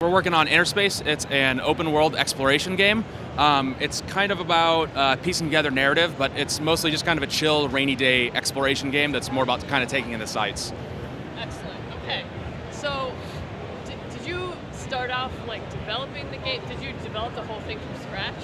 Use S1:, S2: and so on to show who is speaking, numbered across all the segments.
S1: We're working on InnerSpace. It's an open world exploration game. It's kind of about piecing together narrative, but it's mostly just kind of a chill, rainy day exploration game that's more about kind of taking in the sights.
S2: Excellent. Okay. So, did you start off like developing the game? Did you develop the whole thing from scratch?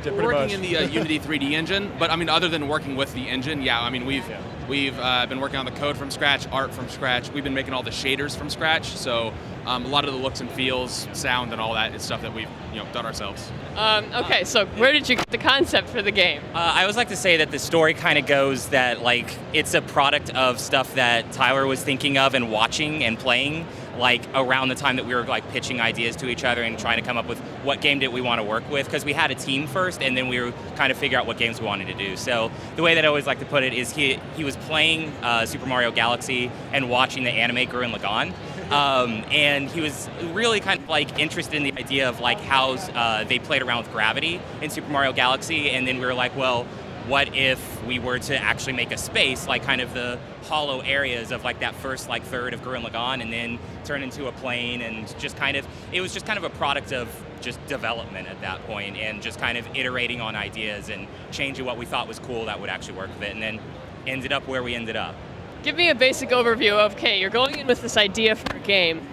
S1: We're working in the Unity 3D engine, but I mean, other than working with the engine, yeah, I mean, we've been working on the code from scratch, art from scratch. We've been making all the shaders from scratch, so a lot of the looks and feels, sound, and all that is stuff that we've done ourselves.
S2: Okay, so where did you get the concept for the game?
S3: I always like to say that the story kind of goes that like it's a product of stuff that Tyler was thinking of and watching and playing like around the time that we were like pitching ideas to each other and trying to come up with what game did we want to work with, because we had a team first and then we were kind of figure out what games we wanted to do. So the way that I always like to put it is he was playing Super Mario Galaxy and watching the anime Gurren Lagann. And he was really kind of like interested in the idea of like how they played around with gravity in Super Mario Galaxy, and then we were like, well, what if we were to actually make a space like kind of the hollow areas of like that first like third of Gurren Lagann and then turn into a plane, and just kind of it was just kind of a product of just development at that point and just kind of iterating on ideas and changing what we thought was cool that would actually work with it, and then ended up where we ended up.
S2: Give me a basic overview of, okay, you're going in with this idea for a game.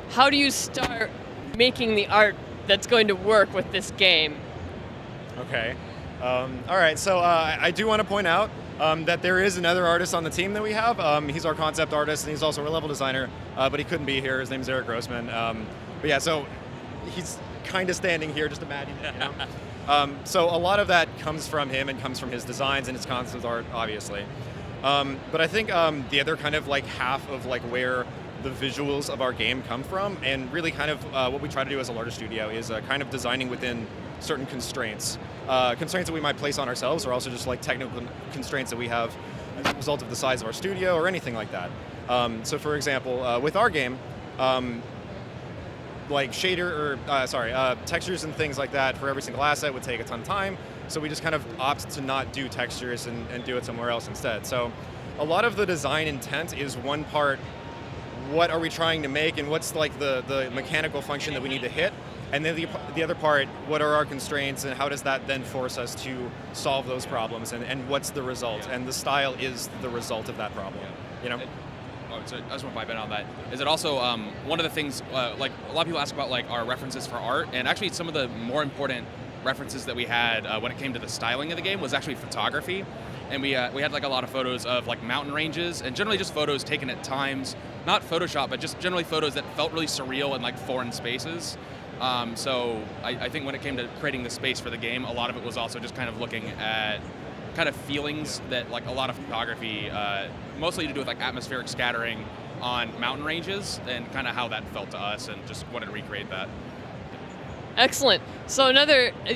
S2: How do you start making the art that's going to work with this game?
S4: Okay. All right, so I do want to point out that there is another artist on the team that we have. He's our concept artist, and he's also a level designer, but he couldn't be here. His name's Eric Grossman. But yeah, so he's kind of standing here, just imagine. So a lot of that comes from him and comes from his designs and his concept art, obviously. But I think the other kind of like half of like where the visuals of our game come from, and really kind of what we try to do as a larger studio is kind of designing within certain constraints. Constraints that we might place on ourselves, or also just like technical constraints that we have as a result of the size of our studio or anything like that. So for example, with our game, like textures and things like that for every single asset would take a ton of time. So we just kind of opt to not do textures and do it somewhere else instead. So a lot of the design intent is one part, what are we trying to make and what's like the mechanical function that we need to hit? And then the other part, what are our constraints and how does that then force us to solve those problems, and what's the result? And the style is the result of that problem, you know?
S1: So I just want to pipe in on that. Is it also one of the things, like a lot of people ask about like our references for art, and actually some of the more important references that we had when it came to the styling of the game was actually photography. And we had like a lot of photos of like mountain ranges, and generally just photos taken at times, not Photoshop, but just generally photos that felt really surreal in like foreign spaces. So I think when it came to creating the space for the game, a lot of it was also just kind of looking at kind of feelings that like a lot of photography, mostly to do with like atmospheric scattering on mountain ranges, and kind of how that felt to us, and just wanted to recreate that.
S2: Excellent. So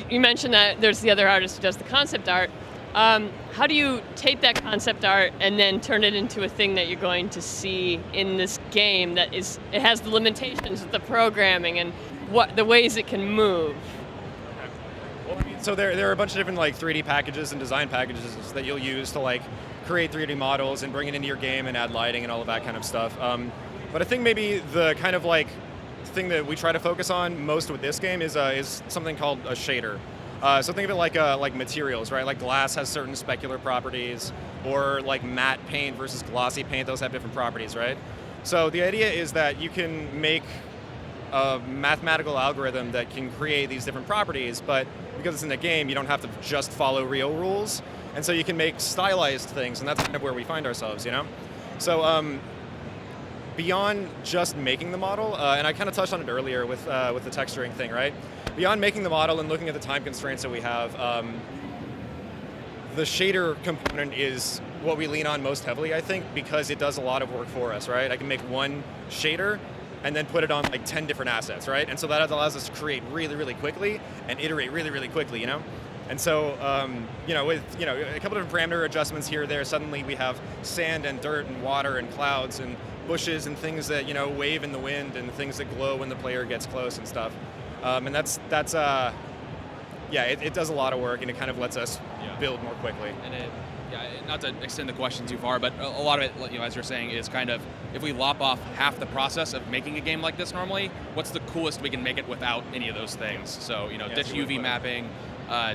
S2: you mentioned that there's the other artist who does the concept art. How do you take that concept art and then turn it into a thing that you're going to see in this game that it has the limitations of the programming and what the ways it can move?
S4: Well, I mean, so there are a bunch of different like 3D packages and design packages that you'll use to like create 3D models and bring it into your game and add lighting and all of that kind of stuff. But I think maybe the kind of like thing that we try to focus on most with this game is something called a shader. So think of it like materials, right? Like glass has certain specular properties, or like matte paint versus glossy paint, those have different properties, right? So the idea is that you can make a mathematical algorithm that can create these different properties, but because it's in a game, you don't have to just follow real rules, and so you can make stylized things, and that's kind of where we find ourselves, you know? So beyond just making the model, and I kind of touched on it earlier with the texturing thing, right? Beyond making the model and looking at the time constraints that we have, the shader component is what we lean on most heavily, I think, because it does a lot of work for us, right? I can make one shader and then put it on like 10 different assets, right? And so that allows us to create really, really quickly and iterate really, really quickly, you know? And so, with a couple different parameter adjustments here or there, suddenly we have sand and dirt and water and clouds and bushes and things that wave in the wind and things that glow when the player gets close and stuff. And it does a lot of work, and it kind of lets us build more quickly.
S1: And Yeah, not to extend the question too far, but a lot of it, as you're saying, is kind of if we lop off half the process of making a game like this normally, what's the coolest we can make it without any of those things? So, ditch UV mapping,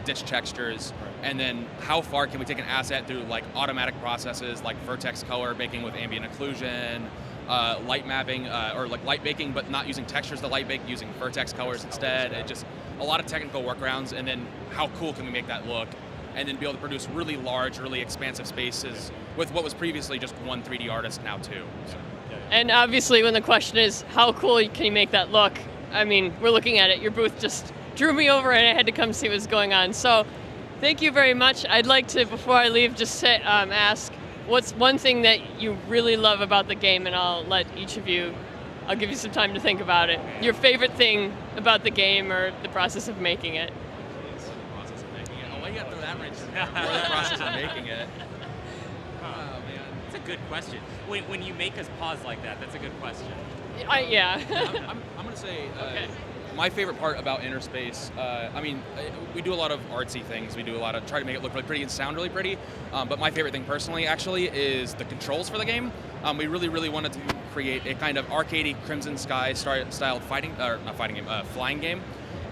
S1: ditch textures, and then how far can we take an asset through like automatic processes like vertex color baking with ambient occlusion, light mapping, or like light baking, but not using textures to light bake, using vertex colors instead. It just a lot of technical workarounds, and then how cool can we make that look? And then be able to produce really large, really expansive spaces with what was previously just one 3D artist, now two. So.
S2: And obviously when the question is, how cool can you make that look? I mean, we're looking at it. Your booth just drew me over and I had to come see what's going on. So thank you very much. I'd like to, before I leave, just ask, what's one thing that you really love about the game? And I'll let each of you, I'll give you some time to think about it. Your favorite thing about the game or the process of making it?
S1: You got to throw that wrench in there. The process of making it.
S3: Oh man, that's a good question. When you make us pause like that, that's a good question.
S2: Yeah.
S1: I'm going to say
S2: Okay.
S1: my favorite part about InnerSpace. We do a lot of artsy things. We do a lot of try to make it look really pretty and sound really pretty. But my favorite thing personally, actually, is the controls for the game. We really wanted to create a kind of arcadey Crimson Sky styled flying game.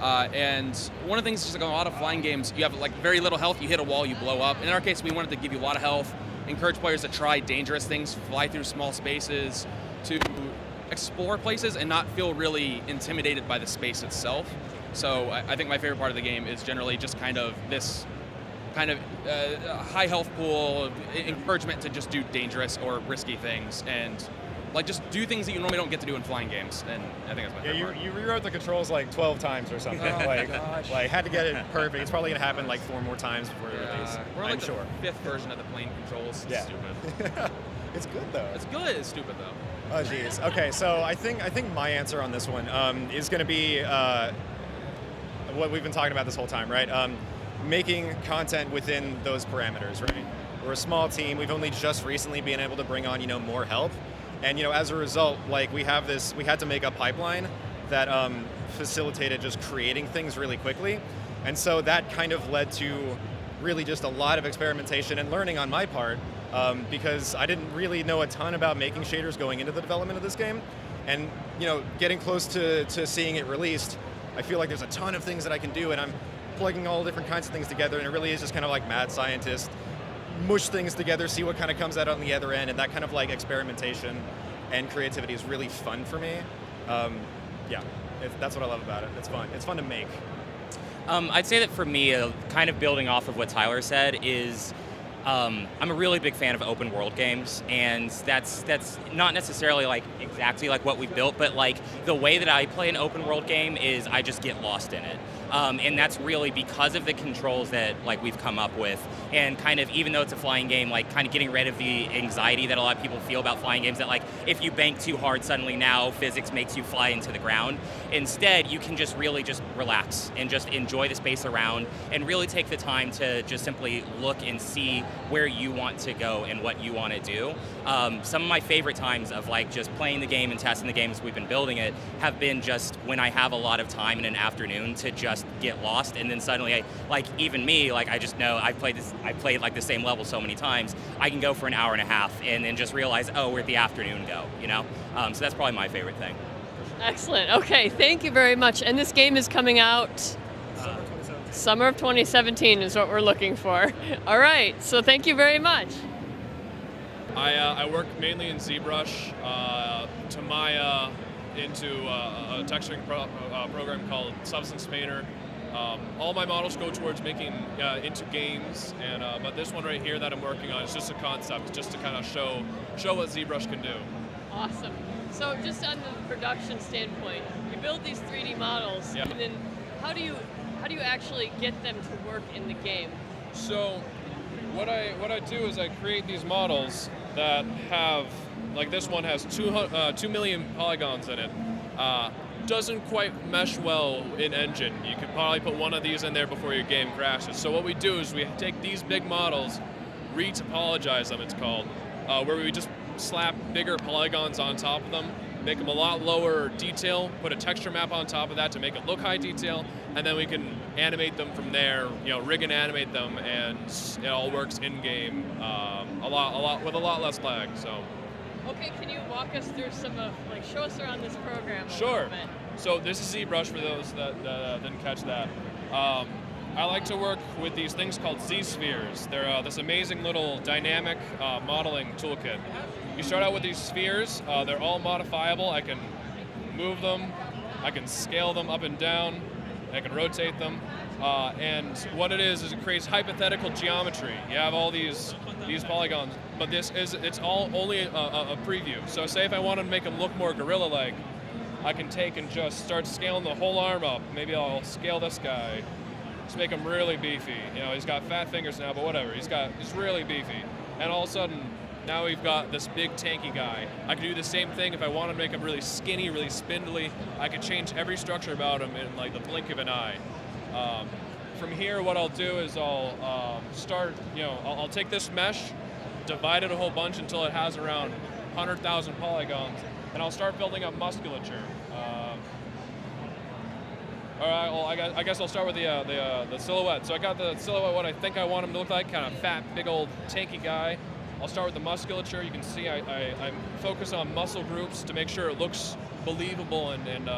S1: And one of the things is just like a lot of flying games, you have like very little health, you hit a wall, you blow up. In our case, we wanted to give you a lot of health, encourage players to try dangerous things, fly through small spaces, to explore places and not feel really intimidated by the space itself. So I think my favorite part of the game is generally just kind of this kind of high health pool, encouragement to just do dangerous or risky things, and like just do things that you normally don't get to do in flying games, and I think that's my favorite part.
S4: You rewrote the controls like 12 times or something. Like had to get it perfect. It's probably gonna happen like 4 more times before the release.
S1: We're like
S4: I'm sure.
S1: the 5th version of the plane controls. It's
S4: Yeah.
S1: stupid.
S4: It's good though.
S1: It's good. It's stupid though.
S4: Oh geez. Okay, so I think my answer on this one is gonna be what we've been talking about this whole time, right? Making content within those parameters, right? We're a small team. We've only just recently been able to bring on more help. And as a result, like we had to make a pipeline that facilitated just creating things really quickly. And so that kind of led to really just a lot of experimentation and learning on my part, because I didn't really know a ton about making shaders going into the development of this game. And getting close to seeing it released, I feel like there's a ton of things that I can do, and I'm plugging all different kinds of things together, and it really is just kind of like mad scientist, mush things together, see what kind of comes out on the other end, and that kind of like experimentation and creativity is really fun for me. That's what I love about it. It's fun. It's fun to make.
S3: I'd say that for me, kind of building off of what Tyler said, is I'm a really big fan of open world games, and that's not necessarily like exactly like what we built, but like the way that I play an open world game is I just get lost in it. And that's really because of the controls that like we've come up with, and kind of, even though it's a flying game, like kind of getting rid of the anxiety that a lot of people feel about flying games, that like if you bank too hard, suddenly now physics makes you fly into the ground. Instead, you can just really just relax and just enjoy the space around, and really take the time to just simply look and see where you want to go and what you want to do. Some of my favorite times of like just playing the game and testing the game as we've been building it have been just when I have a lot of time in an afternoon to just get lost, and then suddenly I just know I've played like the same level so many times, I can go for an hour and a half and then just realize, oh, where'd the afternoon go, so that's probably my favorite thing.
S2: Excellent. Okay, thank you very much. And this game is coming out summer of 2017 is what we're looking for. All right, so thank you very much.
S5: I work mainly in ZBrush, to Maya, into a texturing program called Substance Painter. All my models go towards making into games, and but this one right here that I'm working on is just a concept, just to kind of show what ZBrush can do.
S2: Awesome. So just on the production standpoint, you build these 3D models,
S5: Yeah.
S2: and then how do you actually get them to work in the game?
S5: So what I do is I create these models that have, like this one has 2 million polygons in it. Doesn't quite mesh well in engine. You could probably put one of these in there before your game crashes. So what we do is we take these big models, retopologize them, it's called, where we just slap bigger polygons on top of them, make them a lot lower detail, put a texture map on top of that to make it look high detail, and then we can animate them from there, rig and animate them, and it all works in-game a lot with a lot less lag, so.
S2: Okay, can you walk us through show us around this program a
S5: Sure.
S2: little bit?
S5: So this is ZBrush for those that didn't catch that. I like to work with these things called Z-spheres. They're this amazing little dynamic modeling toolkit. You start out with these spheres. They're all modifiable. I can move them. I can scale them up and down. I can rotate them. And what it is it creates hypothetical geometry. You have all these polygons, but it's all only a preview. So say if I wanted to make them look more gorilla-like, I can take and just start scaling the whole arm up. Maybe I'll scale this guy. Just make him really beefy. He's got fat fingers now, but whatever. He's really beefy. And all of a sudden, now we've got this big tanky guy. I could do the same thing if I wanted to make him really skinny, really spindly. I could change every structure about him in like the blink of an eye. From here, what I'll do is I'll start, I'll take this mesh, divide it a whole bunch until it has around 100,000 polygons, and I'll start building up musculature. All right, well, I guess I'll start with the silhouette. So I got the silhouette, what I think I want him to look like, kind of fat, big old tanky guy. I'll start with the musculature. You can see I focus on muscle groups to make sure it looks believable and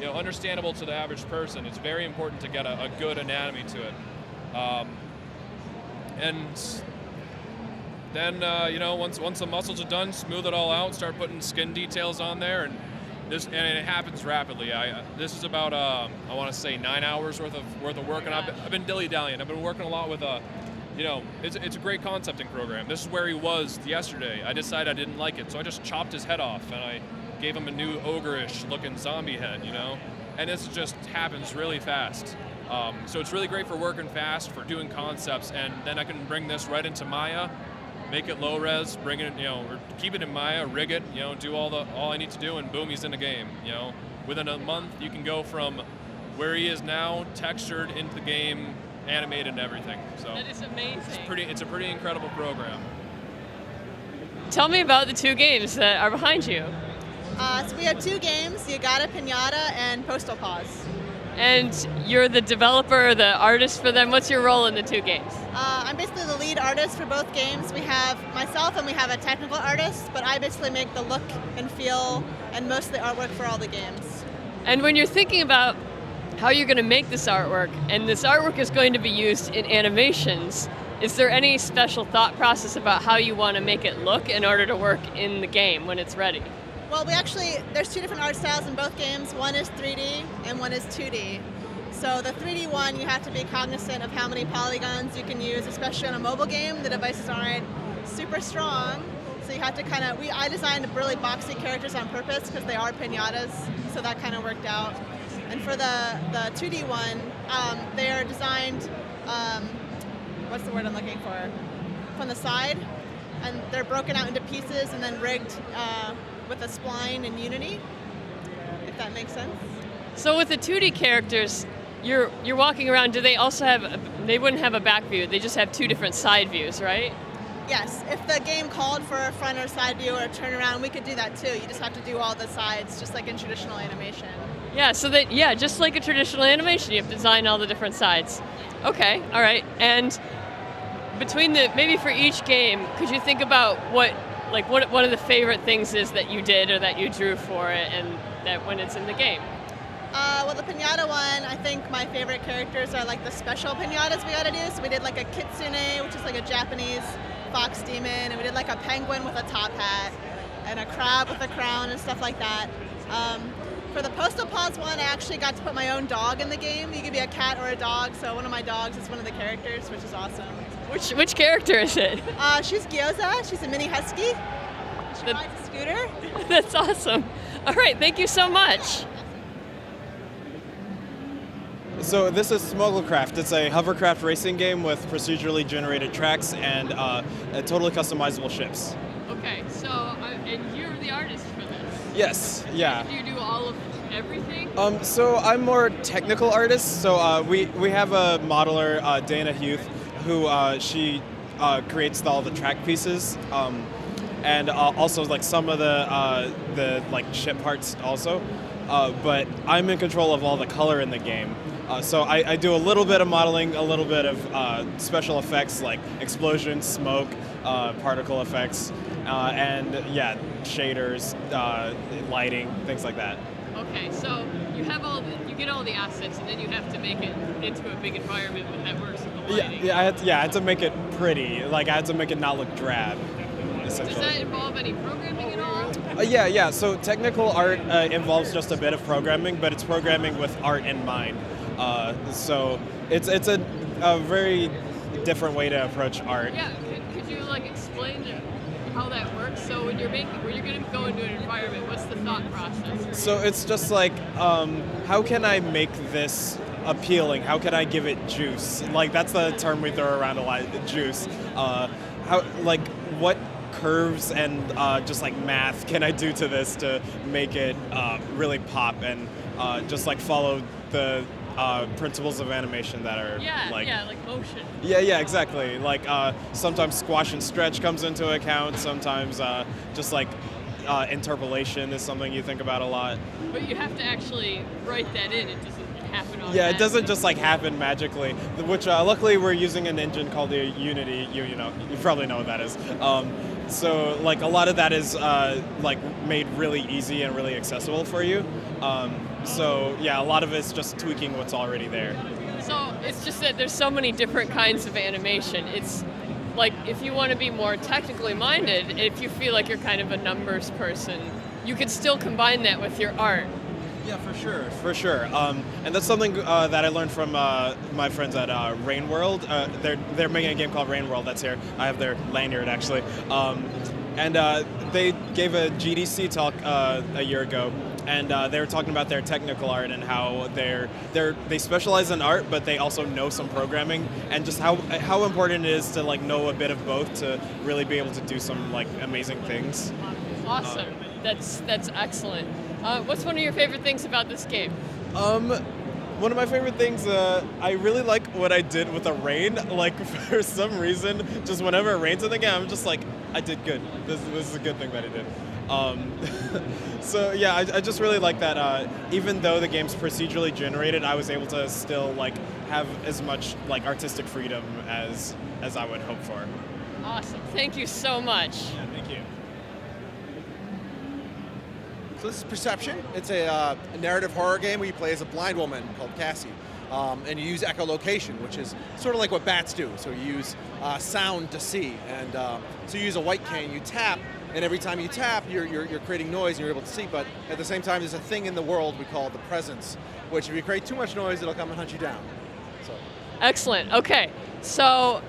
S5: understandable to the average person. It's very important to get a good anatomy to it. And then, once the muscles are done, smooth it all out, start putting skin details on there, and it happens rapidly. This is about I want to say 9 hours worth of work, and I've been dilly-dallying. I've been working a lot with it's a great concepting program. This is where he was yesterday. I decided I didn't like it, so I just chopped his head off and I gave him a new ogre-ish looking zombie head, and this just happens really fast. So it's really great for working fast, for doing concepts, and then I can bring this right into Maya, make it low res, bring it, or keep it in Maya, rig it, do all I need to do, and boom, he's in the game. Within a month, you can go from where he is now, textured, into the game, animated, and everything. So
S2: that is amazing.
S5: It's a pretty incredible program.
S2: Tell me about the 2 games that are behind you.
S6: So we have 2 games, You Got a Piñata and Postal Paws.
S2: And you're the developer, the artist for them. What's your role in the 2 games?
S6: I'm basically the lead artist for both games. We have myself and we have a technical artist, but I basically make the look and feel and most of the artwork for all the games.
S2: And when you're thinking about how you're going to make this artwork, and this artwork is going to be used in animations, is there any special thought process about how you want to make it look in order to work in the game when it's ready?
S6: Well, there's 2 different art styles in both games. One is 3D and one is 2D. So the 3D one, you have to be cognizant of how many polygons you can use, especially on a mobile game. The devices aren't super strong, so you have to I designed really boxy characters on purpose because they are piñatas, so that kind of worked out. And for the 2D one, they are designed, what's the word I'm looking for? From the side, and they're broken out into pieces and then rigged with a spline and Unity, if that makes sense.
S2: So with the 2D characters, you're walking around, do they also they wouldn't have a back view, they just have 2 different side views, right?
S6: Yes, if the game called for a front or side view or a turnaround, we could do that too. You just have to do all the sides, just like in traditional animation.
S2: Yeah, just like a traditional animation, you have to design all the different sides. Okay, all right. And between maybe for each game, could you think about what one of the favorite things is that you did or that you drew for it, and that when it's in the game?
S6: Well, the piñata one, I think my favorite characters are like the special piñatas we got to do. So we did like a kitsune, which is like a Japanese fox demon, and we did like a penguin with a top hat, and a crab with a crown and stuff like that. For the Postal Paws one, I actually got to put my own dog in the game. You could be a cat or a dog, so one of my dogs is one of the characters, which is awesome.
S2: Which character is it?
S6: She's Gyoza. She's a mini husky. She rides a scooter.
S2: That's awesome. All right, thank you so much.
S7: So this is Smuggle Craft. It's a hovercraft racing game with procedurally generated tracks and totally customizable ships.
S2: Okay, so and you're the artist for this?
S7: Yes, yeah.
S2: Do you do all of everything?
S7: So I'm more technical artist. So we have a modeler, Dana Huth, who she creates all the track pieces. and also like some of the like ship parts also. But I'm in control of all the color in the game. So I do a little bit of modeling, a little bit of special effects like explosions, smoke, particle effects, and yeah, shaders, lighting, things like that.
S2: Okay, so you have you get all the assets, and then you have to make it into a big environment that works with the lighting.
S7: Yeah, I had to make it pretty. Like I had to make it not look drab.
S2: Does that involve any programming at all?
S7: Yeah. So technical art involves just a bit of programming, but it's programming with art in mind. So it's a very different way to approach art.
S2: Yeah, could you like explain how that works? So when you're going to go into an environment, what's the thought process?
S7: So it's just like, how can I make this appealing? How can I give it juice? Like that's the term we throw around a lot, juice. What curves and just like math can I do to this to make it really pop and just like follow the principles of animation that are like
S2: motion.
S7: Yeah, exactly. Like sometimes squash and stretch comes into account. Sometimes just like interpolation is something you think about a lot.
S2: But you have to actually write that in. It doesn't happen automatically.
S7: Yeah, it doesn't just like happen magically. Which luckily we're using an engine called the Unity. You probably know what that is. So like a lot of that is like made really easy and really accessible for you. So yeah, a lot of it's just tweaking what's already there.
S2: So it's just that there's so many different kinds of animation. It's like if you want to be more technically minded, if you feel like you're kind of a numbers person, you could still combine that with your art.
S7: Yeah, for sure. And that's something that I learned from my friends at Rain World. They're making a game called Rain World that's here. I have their lanyard actually. And they gave a GDC talk a year ago. And they were talking about their technical art and how they specialize in art, but they also know some programming, and just how important it is to like know a bit of both to really be able to do some like amazing things.
S2: Awesome, that's excellent. What's one of your favorite things about this game?
S7: One of my favorite things, I really like what I did with the rain. Like for some reason, just whenever it rains in the game, I'm just like, I did good. This is a good thing that I did. So yeah, I just really like that. Even though the game's procedurally generated, I was able to still like have as much like artistic freedom as I would hope for.
S2: Awesome. Thank you so much.
S7: Yeah, thank you.
S8: So this is Perception. It's a narrative horror game where you play as a blind woman called Cassie. And you use echolocation, which is sort of like what bats do. So you use sound to see. And so you use a white cane, you tap, and every time you tap, you're creating noise and you're able to see. But at the same time, there's a thing in the world we call the presence, which if you create too much noise, it'll come and hunt you down. So.
S2: Excellent. Okay, so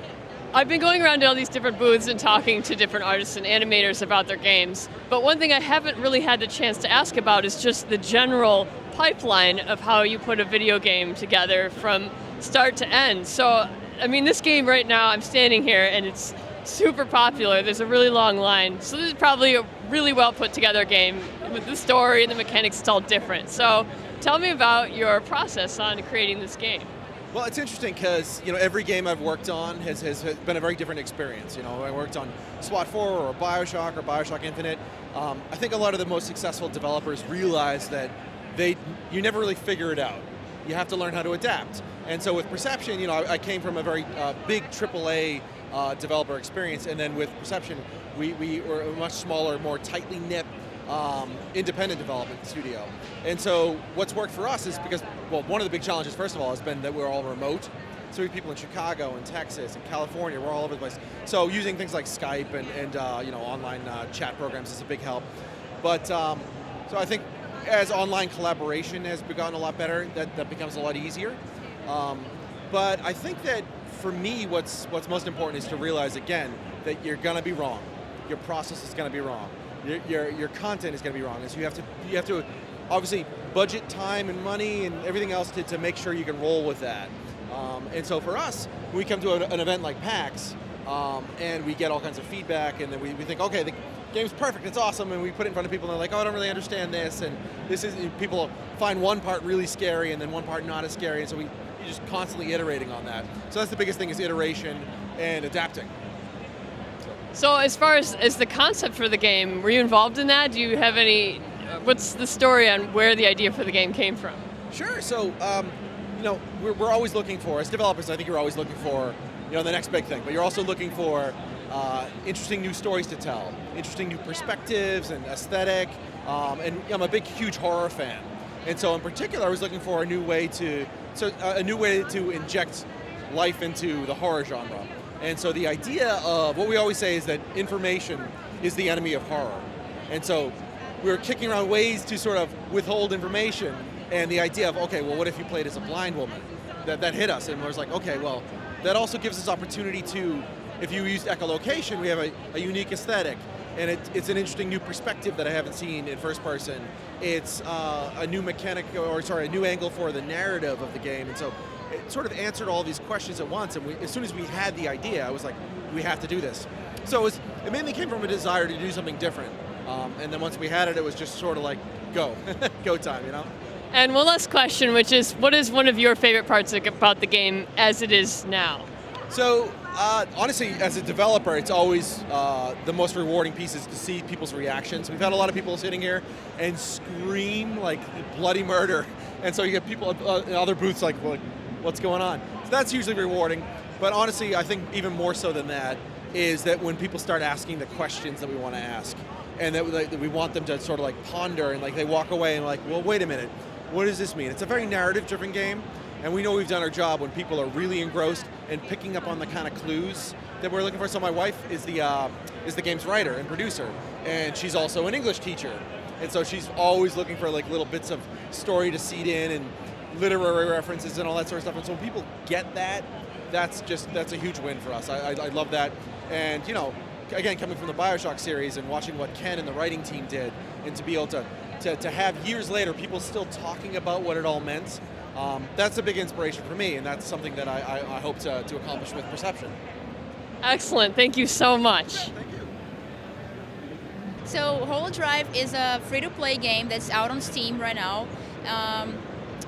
S2: I've been going around to all these different booths and talking to different artists and animators about their games. But one thing I haven't really had the chance to ask about is just the general pipeline of how you put a video game together from start to end. So, I mean, this game right now, I'm standing here and it's super popular. There's a really long line. So this is probably a really well put together game with the story and the mechanics. It's all different. So tell me about your process on creating this game.
S8: Well, it's interesting because every game I've worked on has been a very different experience. I worked on SWAT 4 or Bioshock Infinite. I think a lot of the most successful developers realize that you never really figure it out. You have to learn how to adapt. And so with Perception, I came from a very big AAA developer experience, and then with Perception, we were a much smaller, more tightly knit independent development studio. And so what's worked for us is because, well, one of the big challenges, first of all, has been that we're all remote. So we have people in Chicago and Texas and California, we're all over the place. So using things like Skype and online chat programs is a big help. But so I think as online collaboration has begun a lot better, that becomes a lot easier. But I think that for me, what's most important is to realize again that you're gonna be wrong. Your process is gonna be wrong. Your content is gonna be wrong. And so you have to obviously budget time and money and everything else to make sure you can roll with that. And so for us, when we come to an event like PAX, and we get all kinds of feedback, and then we think, okay, the game's perfect, it's awesome, and we put it in front of people, and they're like, oh, I don't really understand this, and people find one part really scary, and then one part not as scary, and so you're just constantly iterating on that. So that's the biggest thing, is iteration and adapting.
S2: So as far as the concept for the game, were you involved in that? Do you have any, what's the story on where the idea for the game came from?
S8: Sure. So, we're always looking for, as developers, I think you're always looking for, the next big thing. But you're also looking for interesting new stories to tell, interesting new perspectives and aesthetic. And I'm a big, huge horror fan. And so, in particular, I was looking for a new way to inject life into the horror genre. And so, the idea of what we always say is that information is the enemy of horror. And so, we were kicking around ways to sort of withhold information. And the idea of, okay, well, what if you played as a blind woman? That hit us, and I was like, okay, well, that also gives us opportunity to, if you used echolocation, we have a unique aesthetic, and it's an interesting new perspective that I haven't seen in first person. It's a new a new angle for the narrative of the game, and so it sort of answered all these questions at once. And as soon as we had the idea, I was like, we have to do this. So it mainly came from a desire to do something different, and then once we had it, it was just sort of like, go, go time,
S2: And one last question, which is, what is one of your favorite parts about the game as it is now?
S8: So, honestly, as a developer, it's always the most rewarding piece is to see people's reactions. We've had a lot of people sitting here and scream like bloody murder. And so you get people in other booths like, what's going on? So that's usually rewarding. But honestly, I think even more so than that is that when people start asking the questions that we want to ask, and that we want them to sort of like ponder, and like they walk away and like, well, wait a minute. What does this mean? It's a very narrative-driven game, and we know we've done our job when people are really engrossed and picking up on the kind of clues that we're looking for. So my wife is the game's writer and producer, and she's also an English teacher, and so she's always looking for like little bits of story to seed in and literary references and all that sort of stuff. And so when people get that, that's a huge win for us. I love that, and again, coming from the BioShock series and watching what Ken and the writing team did, and to be able to have years later people still talking about what it all meant, that's a big inspiration for me, and that's something that I hope to accomplish with Perception.
S2: Excellent. Thank you so much.
S8: Thank you.
S9: So Holodrive is a free-to-play game that's out on Steam right now.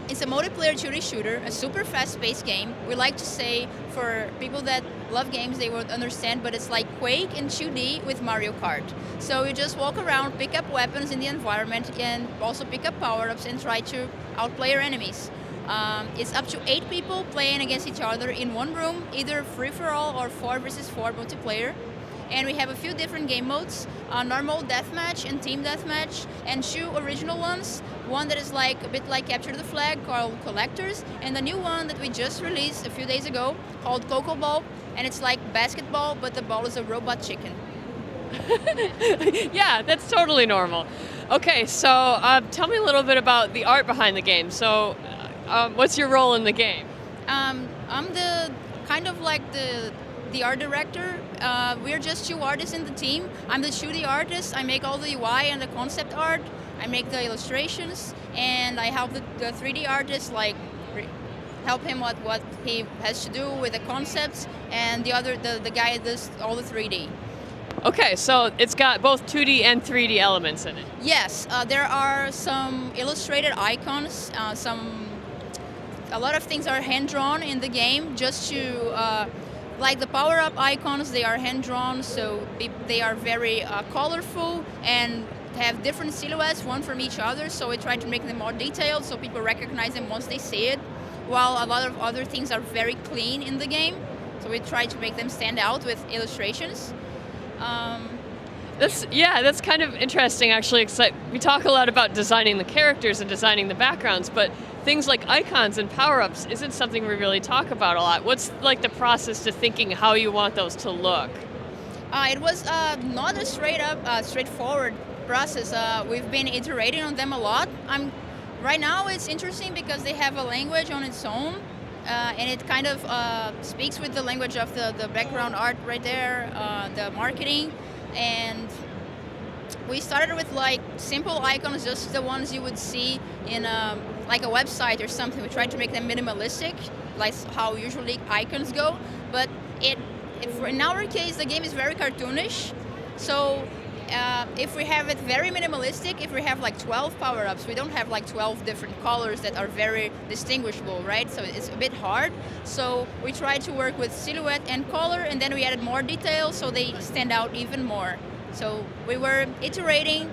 S9: It's a multiplayer 2D shooter, a super fast-paced game. We like to say, for people that love games, they would understand, but it's like Quake in 2D with Mario Kart. So you just walk around, pick up weapons in the environment, and also pick up power-ups and try to outplay your enemies. It's up to 8 people playing against each other in one room, either free-for-all or 4 versus 4 multiplayer. And we have a few different game modes, normal deathmatch and team deathmatch, and 2 original ones. One that is like a bit like Capture the Flag, called Collectors, and the new one that we just released a few days ago called Coco Ball, and it's like basketball, but the ball is a robot chicken.
S2: Yeah, that's totally normal. Okay, so tell me a little bit about the art behind the game. So what's your role in the game?
S9: I'm the kind of like the art director. We're just 2 artists in the team. I'm the 2D artist. I make all the UI and the concept art. I make the illustrations, and I help the 3D artist help him what he has to do with the concepts, and the guy does all the 3D.
S2: Okay, so it's got both 2D and 3D elements in it.
S9: Yes, there are some illustrated icons. A lot of things are hand-drawn in the game, just to like the power-up icons. They are hand-drawn, so they are very colorful and have different silhouettes, one from each other, so we try to make them more detailed so people recognize them once they see it, while a lot of other things are very clean in the game, so we try to make them stand out with illustrations.
S2: That's kind of interesting, actually, because we talk a lot about designing the characters and designing the backgrounds, but things like icons and power-ups isn't something we really talk about a lot. What's like the process to thinking how you want those to look?
S9: It was not a straightforward process. We've been iterating on them a lot. Right now it's interesting because they have a language on its own, and it kind of speaks with the language of the background art right there, the marketing. And we started with like simple icons, just the ones you would see in like a website or something. We tried to make them minimalistic, like how usually icons go. But in our case, the game is very cartoonish, so if we have it very minimalistic, if we have like 12 power-ups, we don't have like 12 different colors that are very distinguishable, right? So it's a bit hard. So we tried to work with silhouette and color, and then we added more details so they stand out even more. So we were iterating.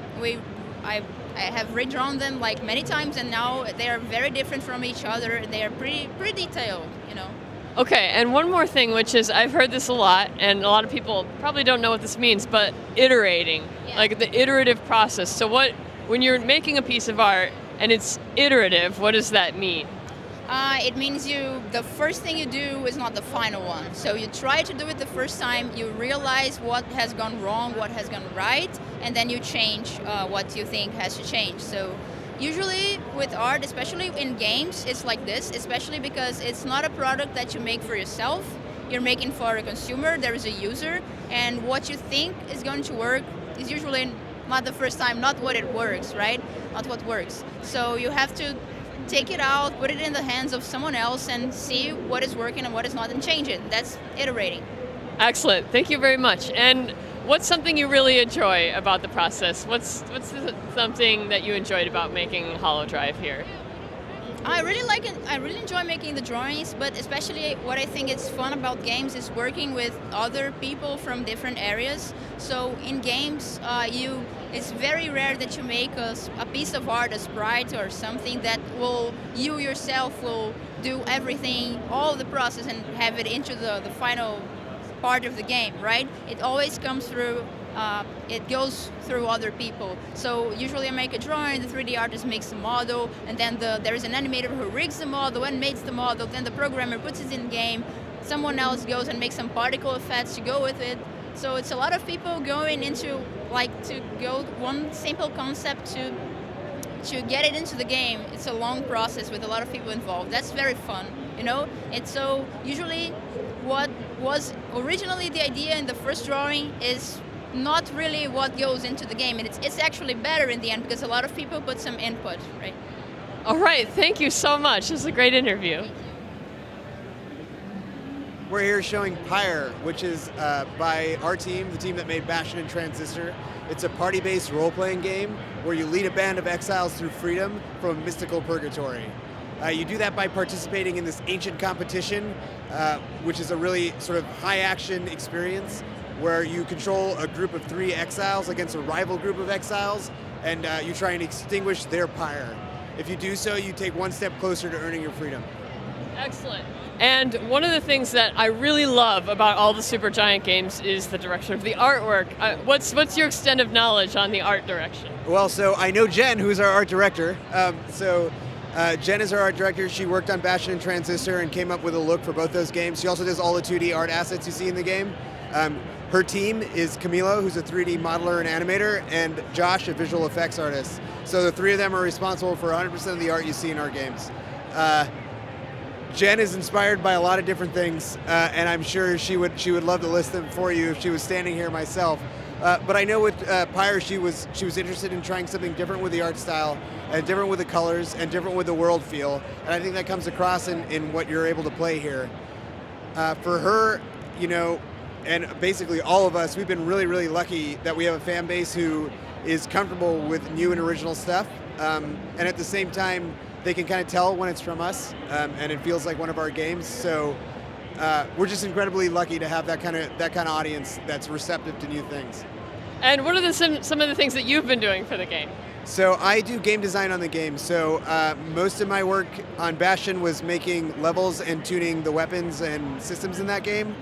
S9: I have redrawn them like many times, and now they are very different from each other. They are pretty detailed, you know.
S2: Okay, and one more thing, which is I've heard this a lot, and a lot of people probably don't know what this means, but iterating, like the iterative process. So when you're making a piece of art and it's iterative, what does that mean?
S9: It means the first thing you do is not the final one. So you try to do it the first time, you realize what has gone wrong, what has gone right, and then you change what you think has to change. So usually with art, especially in games, it's like this, especially because it's not a product that you make for yourself. You're making for a consumer, there is a user, and what you think is going to work is usually not the first time, not what it works, right? Not what works. So you have to take it out, put it in the hands of someone else, and see what is working and what is not, and change it. That's iterating.
S2: Excellent. Thank you very much. And what's something you really enjoy about the process? What's something that you enjoyed about making Holodrive here?
S9: I really like it. I really enjoy making the drawings, but especially what I think is fun about games is working with other people from different areas. So in games, it's very rare that you make a piece of art, a sprite or something that you yourself will do everything, all the process, and have it into the final part of the game, right? It always comes through, it goes through other people. So usually I make a drawing, the 3D artist makes a model, and then there is an animator who rigs the model and makes the model, then the programmer puts it in game, someone else goes and makes some particle effects to go with it. So it's a lot of people going into, to go one simple concept to get it into the game. It's a long process with a lot of people involved. That's very fun, you know? It's so usually what was originally the idea in the first drawing is not really what goes into the game, and it's actually better in the end because a lot of people put some input, right?
S2: All right, thank you so much. This is a great interview.
S10: We're here showing Pyre, which is by our team, the team that made Bastion and Transistor. It's a party-based role-playing game where you lead a band of exiles through freedom from a mystical purgatory. You do that by participating in this ancient competition, which is a really sort of high-action experience where you control a group of 3 exiles against a rival group of exiles, and you try and extinguish their pyre. If you do so, you take one step closer to earning your freedom.
S2: Excellent. And one of the things that I really love about all the Supergiant games is the direction of the artwork. What's your extent of knowledge on the art direction?
S10: Well, so I know Jen, who's our art director. Jen is our art director. She worked on Bastion and Transistor and came up with a look for both those games. She also does all the 2D art assets you see in the game. Her team is Camilo, who's a 3D modeler and animator, and Josh, a visual effects artist. So the 3 of them are responsible for 100% of the art you see in our games. Jen is inspired by a lot of different things, and I'm sure she would love to list them for you if she was standing here myself. But I know with Pyre, she was interested in trying something different with the art style, and different with the colors, and different with the world feel. And I think that comes across in what you're able to play here. For her, you know, and basically all of us, we've been really, really lucky that we have a fan base who is comfortable with new and original stuff, and at the same time, they can kind of tell when it's from us, and it feels like one of our games. So we're just incredibly lucky to have that kind of audience that's receptive to new things.
S2: And what are some of the things that you've been doing for the game?
S10: So I do game design on the game. So most of my work on Bastion was making levels and tuning the weapons and systems in that game.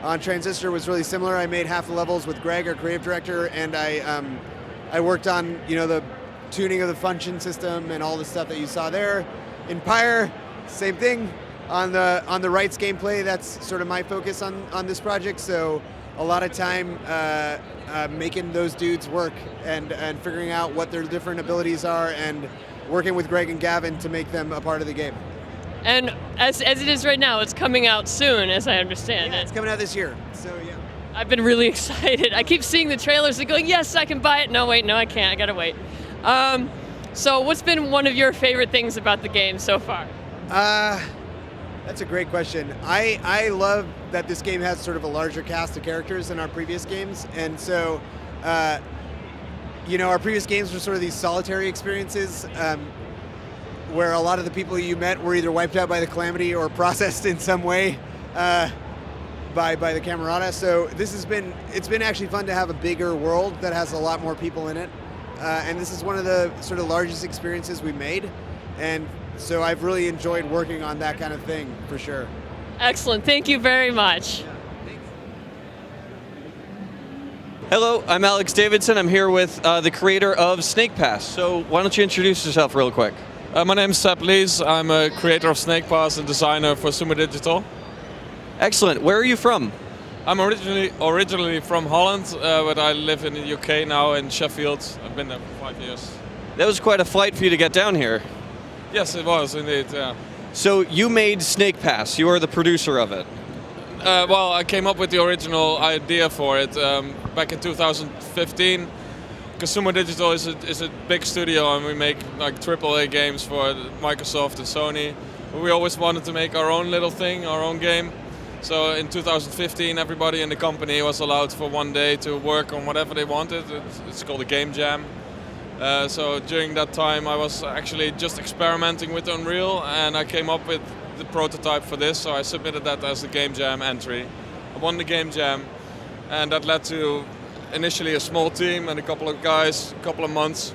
S10: On Transistor was really similar. I made half the levels with Greg, our creative director, and I worked on, you know, the tuning of the function system and all the stuff that you saw there. In Pyre, same thing. On the rights gameplay, that's sort of my focus on this project. So a lot of time making those dudes work and figuring out what their different abilities are and working with Greg and Gavin to make them a part of the game.
S2: And as it is right now, it's coming out soon, as I understand it.
S10: It's coming out this year, so yeah.
S2: I've been really excited. I keep seeing the trailers and going, yes, I can buy it. No, wait, no, I can't. I gotta wait. So what's been one of your favorite things about the game so far?
S10: That's a great question. I love that this game has sort of a larger cast of characters than our previous games, and so our previous games were sort of these solitary experiences where a lot of the people you met were either wiped out by the calamity or processed in some way by the Camerata. So it's been actually fun to have a bigger world that has a lot more people in it. And this is one of the sort of largest experiences we made. And so I've really enjoyed working on that kind of thing, for sure.
S2: Excellent. Thank you very much.
S11: Hello, I'm Alex Davidson. I'm here with the creator of Snake Pass. So why don't you introduce yourself real quick?
S12: My name is Seb Lees. I'm a creator of Snake Pass and designer for Sumo Digital.
S11: Excellent. Where are you from?
S12: I'm originally from Holland, but I live in the UK now in Sheffield. I've been there for 5 years.
S11: That was quite a flight for you to get down here.
S12: Yes, it was indeed, yeah.
S11: So you made Snake Pass. You are the producer of it.
S12: Well, I came up with the original idea for it back in 2015. Because Sumo Digital is a big studio and we make like AAA games for Microsoft and Sony. But we always wanted to make our own little thing, our own game. So in 2015, everybody in the company was allowed for one day to work on whatever they wanted. It's called a game jam. So during that time, I was actually just experimenting with Unreal, and I came up with the prototype for this. So I submitted that as the game jam entry. I won the game jam, and that led to initially a small team and a couple of guys, a couple of months,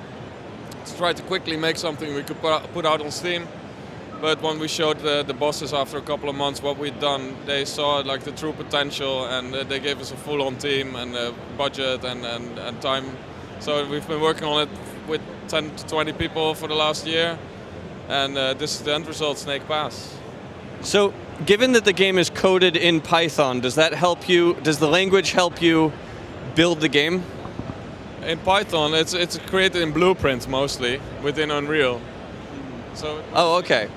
S12: to try to quickly make something we could put out on Steam. But when we showed the bosses after a couple of months what we'd done, they saw like the true potential, and they gave us a full-on team and budget and time. So we've been working on it with 10 to 20 people for the last year, and this is the end result, Snake Pass.
S11: So given that the game is coded in Python, does that help you? Does the language help you build the game?
S12: In Python, it's created in Blueprint mostly within Unreal. So.
S11: Oh, okay.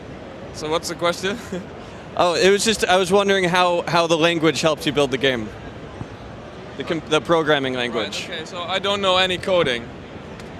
S12: So what's the question?
S11: Oh, it was just, I was wondering how the language helps you build the game. The programming language.
S12: Right, okay, so I don't know any coding.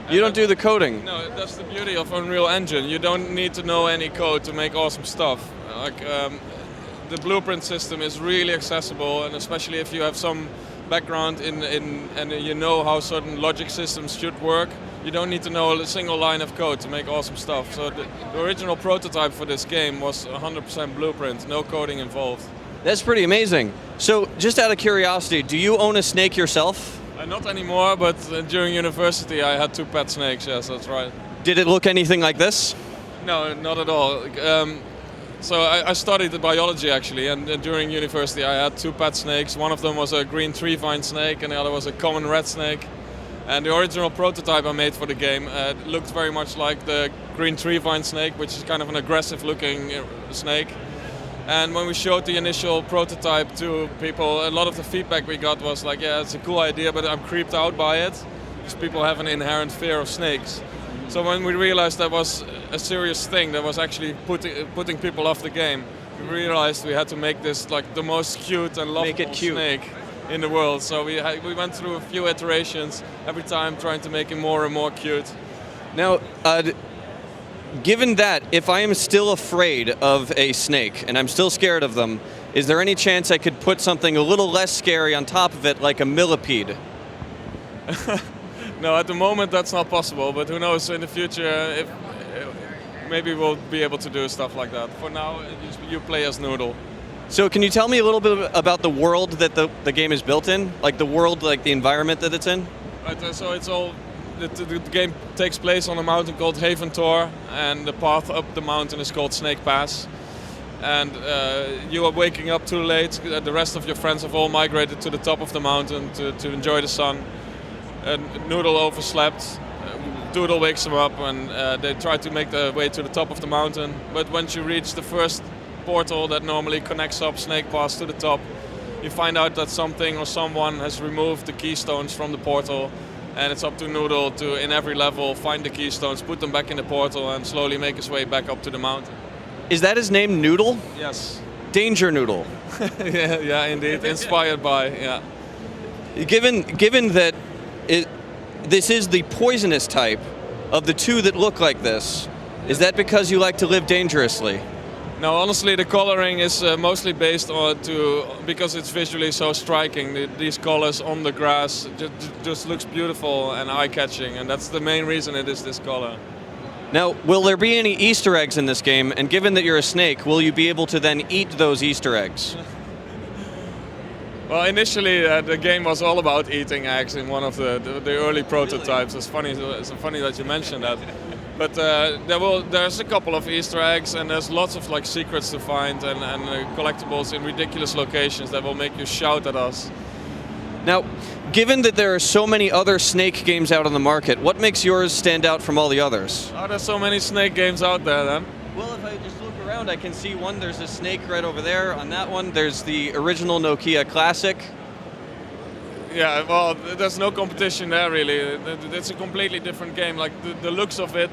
S11: You don't do the coding?
S12: No, that's the beauty of Unreal Engine. You don't need to know any code to make awesome stuff. Like the Blueprint system is really accessible, and especially if you have some background and you know how certain logic systems should work, you don't need to know a single line of code to make awesome stuff. So the original prototype for this game was 100% Blueprint, no coding involved.
S11: That's pretty amazing. So just out of curiosity, do you own a snake yourself?
S12: Not anymore, but during university I had 2 pet snakes, yes, that's right.
S11: Did it look anything like this?
S12: No, not at all. So I studied biology actually, and during university I had 2 pet snakes. One of them was a green tree vine snake and the other was a common red snake. And the original prototype I made for the game looked very much like the green tree vine snake, which is kind of an aggressive looking snake. And when we showed the initial prototype to people, a lot of the feedback we got was like, yeah, it's a cool idea, but I'm creeped out by it, because people have an inherent fear of snakes. So when we realized that was a serious thing, that was actually putting people off the game, we realized we had to make this like the most cute and lovable snake in the world. So we went through a few iterations, every time trying to make it more and more cute.
S11: Now, given that, if I am still afraid of a snake, and I'm still scared of them, is there any chance I could put something a little less scary on top of it, like a millipede?
S12: No, at the moment that's not possible, but who knows, in the future, maybe we'll be able to do stuff like that. For now, you play as Noodle.
S11: So can you tell me a little bit about the world that the game is built in? Like the world, like the environment that it's in?
S12: Right, so it's all... The game takes place on a mountain called Haventor, and the path up the mountain is called Snake Pass. And you are waking up too late. The rest of your friends have all migrated to the top of the mountain to enjoy the sun. And Noodle overslept. Doodle wakes him up, and they try to make their way to the top of the mountain. But once you reach the first portal that normally connects up Snake Pass to the top, you find out that something or someone has removed the keystones from the portal. And it's up to Noodle to, in every level, find the keystones, put them back in the portal, and slowly make his way back up to the mountain.
S11: Is that his name, Noodle?
S12: Yes.
S11: Danger Noodle.
S12: yeah, indeed. Inspired by, yeah.
S11: Given that this is the poisonous type of the 2 that look like this, is that because you like to live dangerously?
S12: No, honestly, the coloring is mostly based on because it's visually so striking. These colors on the grass just looks beautiful and eye-catching, and that's the main reason it is this color.
S11: Now, will there be any Easter eggs in this game? And given that you're a snake, will you be able to then eat those Easter eggs?
S12: Well, initially the game was all about eating eggs in one of the early prototypes. It's funny that you mentioned that. But there's a couple of Easter eggs, and there's lots of like secrets to find and collectibles in ridiculous locations that will make you shout at us.
S11: Now, given that there are so many other Snake games out on the market, what makes yours stand out from all the others?
S12: Oh, there's so many Snake games out there then.
S11: Well, if I just look around, I can see one, there's a Snake right over there. On that one, there's the original Nokia Classic.
S12: Yeah, well, there's no competition there really. It's a completely different game. Like the looks of it,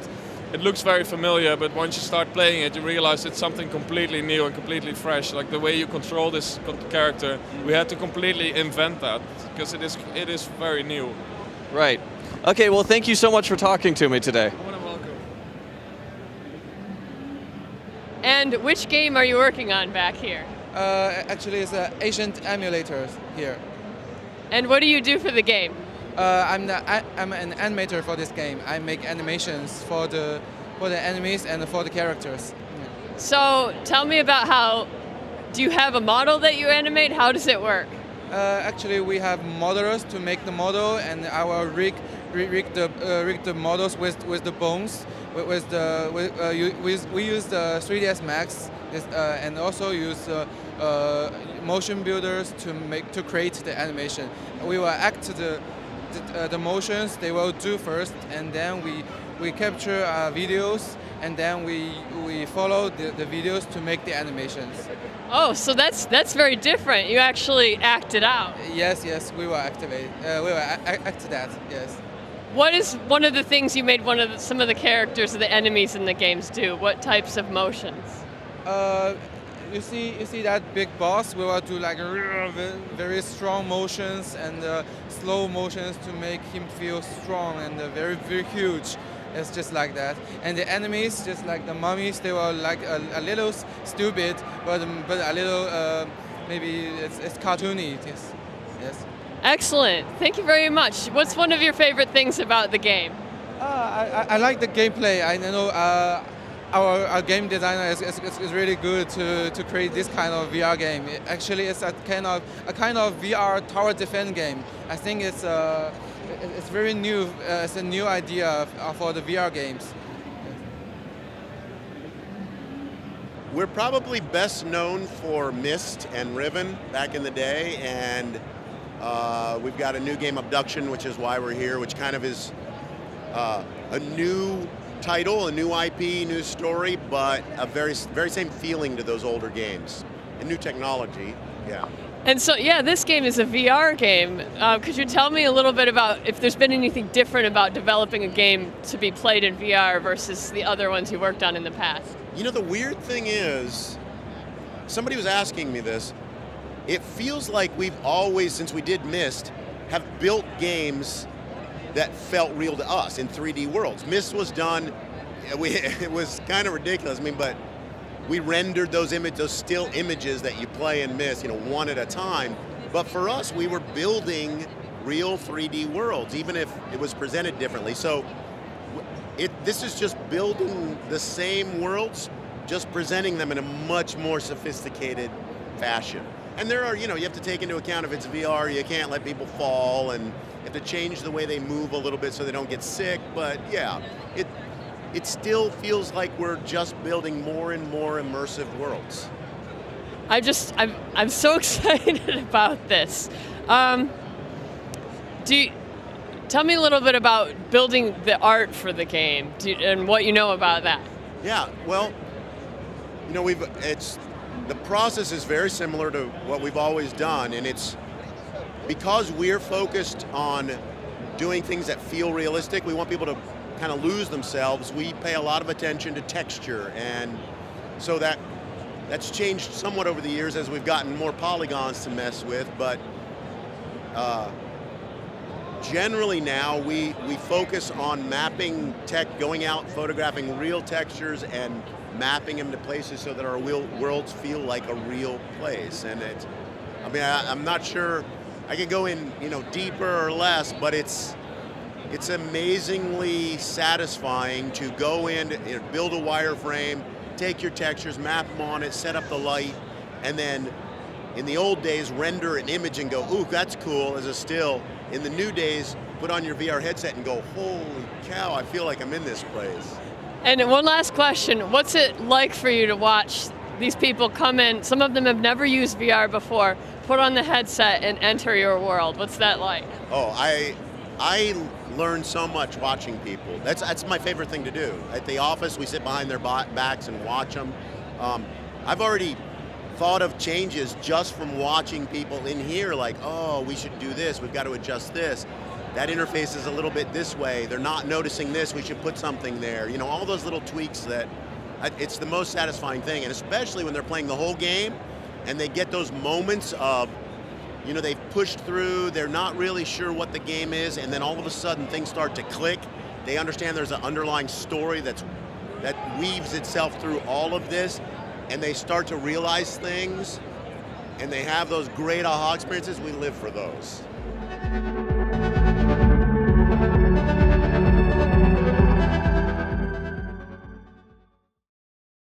S12: it looks very familiar, but once you start playing it, you realize it's something completely new and completely fresh. Like the way you control this character, we had to completely invent that because it is very new.
S11: Right. Okay, well, thank you so much for talking to me today.
S12: You're welcome.
S2: And which game are you working on back here?
S13: Actually, it's an Ancient Amuletor here.
S2: And what do you do for the game?
S13: I'm an animator for this game. I make animations for the enemies and for the characters.
S2: So tell me about how, do you have a model that you animate? How does it work?
S13: Actually, we have modelers to make the model, and I will rig the models with the bones. We use the 3ds Max, and also use motion builders to create the animation. We will act the motions they will do first, and then we capture videos, and then we follow the videos to make the animations.
S2: Oh, so that's very different. You actually act it out.
S13: Yes, we will activate. We will act that. Yes.
S2: What is one of the things you made some of the characters of the enemies in the games do? What types of motions?
S13: You see that big boss, we will do like very strong motions and slow motions to make him feel strong and very, very huge. It's just like that. And the enemies, just like the mummies, they were like a little stupid, but a little, maybe it's cartoony. Yes.
S2: Excellent. Thank you very much. What's one of your favorite things about the game?
S13: I like the gameplay. I know our game designer is really good to create this kind of VR game. Actually, it's a kind of VR tower defense game. I think it's very new. It's a new idea for the VR games.
S14: We're probably best known for Myst and Riven back in the day, and we've got a new game, Obduction, which is why we're here, which kind of is a new title, a new IP, new story, but a very same feeling to those older games. And new technology, yeah.
S2: And so, yeah, this game is a VR game. Could you tell me a little bit about if there's been anything different about developing a game to be played in VR versus the other ones you worked on in the past?
S14: You know, the weird thing is, somebody was asking me this, it feels like we've always, since we did Myst, have built games that felt real to us in 3D worlds. Myst was done, it was kind of ridiculous, but we rendered those still images that you play in Myst, one at a time. But for us, we were building real 3D worlds, even if it was presented differently. So this is just building the same worlds, just presenting them in a much more sophisticated fashion. And there are, you have to take into account if it's VR, you can't let people fall, and you have to change the way they move a little bit so they don't get sick. But yeah, it still feels like we're just building more and more immersive worlds.
S2: I'm so excited about this. Tell me a little bit about building the art for the game and what you know about that.
S14: Yeah, well, the process is very similar to what we've always done, and it's because we're focused on doing things that feel realistic. We want people to kind of lose themselves. We pay a lot of attention to texture, and so that's changed somewhat over the years as we've gotten more polygons to mess with, but generally now we focus on mapping tech, going out, photographing real textures and mapping them to places so that our worlds feel like a real place. And I'm not sure I could go in, deeper or less, but it's amazingly satisfying to go in, build a wireframe, take your textures, map them on it, set up the light, and then in the old days, render an image and go, ooh, that's cool as a still. In the new days, put on your VR headset and go, holy cow, I feel like I'm in this place.
S2: And one last question, what's it like for you to watch these people come in, some of them have never used VR before, put on the headset and enter your world? What's that like?
S14: Oh, I learn so much watching people. That's my favorite thing to do. At the office, we sit behind their backs and watch them. I've already thought of changes just from watching people in here, like, oh, we should do this, we've got to adjust this. That interface is a little bit this way, they're not noticing this, we should put something there. All those little tweaks that, it's the most satisfying thing, and especially when they're playing the whole game and they get those moments of, they've pushed through, they're not really sure what the game is, and then all of a sudden things start to click. They understand there's an underlying story that weaves itself through all of this, and they start to realize things, and they have those great aha experiences. We live for those.